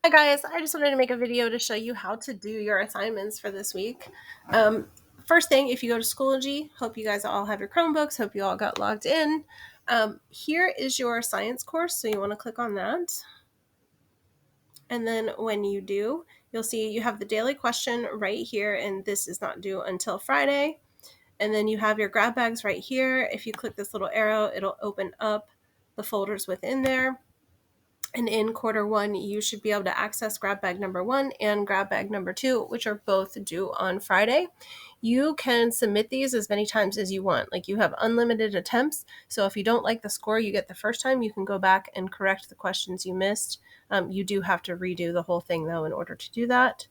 Hi guys, I just wanted to make a video to show you how to do your assignments for this week. First thing, if you go to Schoology, hope you guys all have your Chromebooks, hope you all got logged in. Here is your science course, so you want to click on that. And then when you do, you'll see you have the daily question right here, and this is not due until Friday. And then you have your grab bags right here. If you click this little arrow, it'll open up the folders within there. And in quarter one, you should be able to access grab bag number 1 and grab bag number 2, which are both due on Friday. You can submit these as many times as you want. Like, you have unlimited attempts. So if you don't like the score you get the first time, you can go back and correct the questions you missed. You do have to redo the whole thing though in order to do that.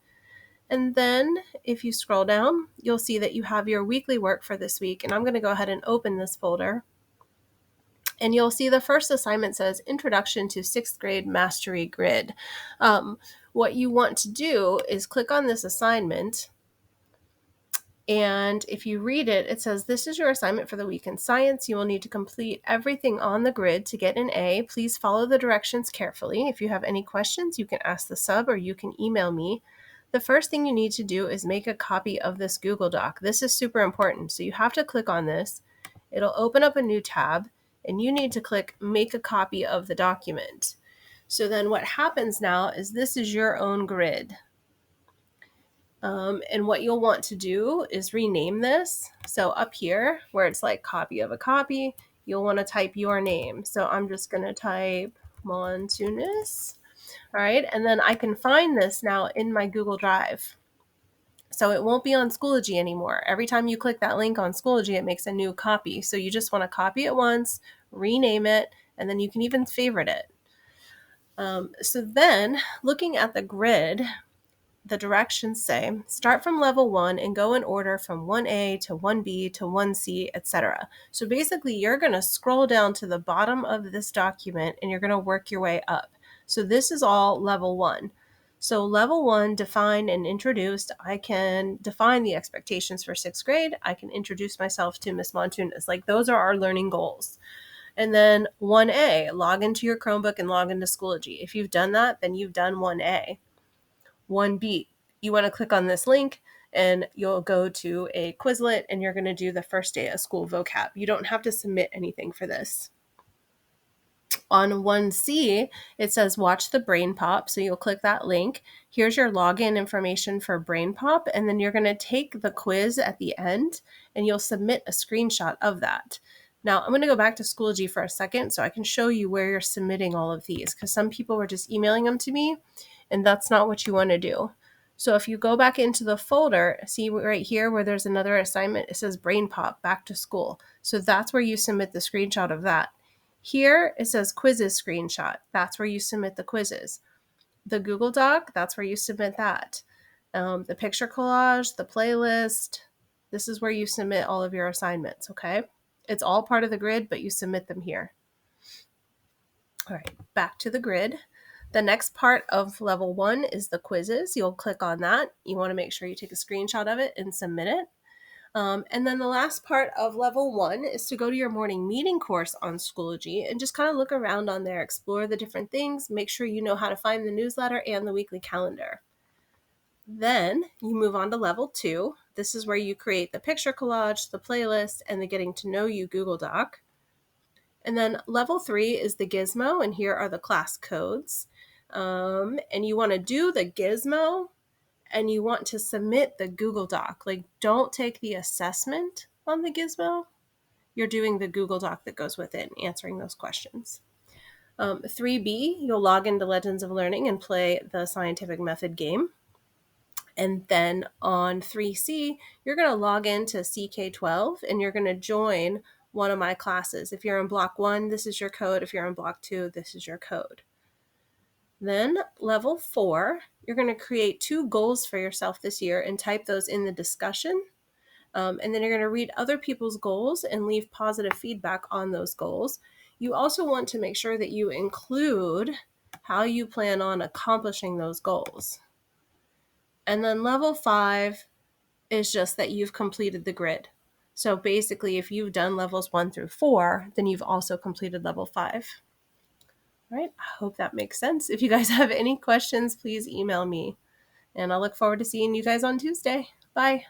And then if you scroll down, you'll see that you have your weekly work for this week. And I'm going to go ahead and open this folder. And you'll see the first assignment says Introduction to 6th Grade Mastery Grid. What you want to do is click on this assignment. And if you read it, it says, this is your assignment for the week in science. You will need to complete everything on the grid to get an A. Please follow the directions carefully. If you have any questions, you can ask the sub or you can email me. The first thing you need to do is make a copy of this Google Doc. This is super important. So you have to click on this. It'll open up a new tab, and you need to click Make a Copy of the Document. So then what happens now is this is your own grid. And what you'll want to do is rename this. So up here where it's like copy of a copy, you'll want to type your name. So I'm just going to type Montunis. All right. And then I can find this now in my Google Drive. So it won't be on Schoology anymore. Every time you click that link on Schoology, it makes a new copy. So you just want to copy it once, rename it, and then you can even favorite it. So then looking at the grid, the directions say start from level 1 and go in order from 1A to 1B to 1C, etc. So basically you're going to scroll down to the bottom of this document and you're going to work your way up. So this is all level 1. So level 1, define and introduced. I can define the expectations for 6th grade. I can introduce myself to Miss Montunas. Like, those are our learning goals. And then 1A, log into your Chromebook and log into Schoology. If you've done that, then you've done 1A. 1B, you want to click on this link and you'll go to a Quizlet and you're going to do the first day of school vocab. You don't have to submit anything for this. On 1C, it says watch the Brain Pop. So you'll click that link. Here's your login information for Brain Pop. And then you're going to take the quiz at the end and you'll submit a screenshot of that. Now, I'm going to go back to Schoology for a second so I can show you where you're submitting all of these, because some people were just emailing them to me, and that's not what you want to do. So if you go back into the folder, see right here where there's another assignment, it says Brain Pop, back to school. So that's where you submit the screenshot of that. Here it says quizzes screenshot. That's where you submit the quizzes. The Google Doc, that's where you submit that. The picture collage, the playlist, this is where you submit all of your assignments, okay? It's all part of the grid, but you submit them here. All right, back to the grid. The next part of level 1 is the quizzes. You'll click on that. You want to make sure you take a screenshot of it and submit it. And then the last part of level 1 is to go to your morning meeting course on Schoology and just kind of look around on there, explore the different things, make sure you know how to find the newsletter and the weekly calendar. Then you move on to level 2. This is where you create the picture collage, the playlist, and the getting to know you Google Doc. And then level 3 is the Gizmo, and here are the class codes. And you want to do the Gizmo, and you want to submit the Google Doc. Like, don't take the assessment on the Gizmo. You're doing the Google Doc that goes with it, answering those questions. 3B, you'll log into Legends of Learning and play the scientific method game. And then on 3C, you're going to log into CK12 and you're going to join one of my classes. If you're in block 1, this is your code. If you're in block 2, this is your code. Then level 4, you're going to create 2 goals for yourself this year and type those in the discussion. And then you're going to read other people's goals and leave positive feedback on those goals. You also want to make sure that you include how you plan on accomplishing those goals. And then level 5 is just that you've completed the grid. So basically, if you've done levels 1 through 4, then you've also completed level 5. All right, I hope that makes sense. If you guys have any questions, please email me. And I'll look forward to seeing you guys on Tuesday. Bye.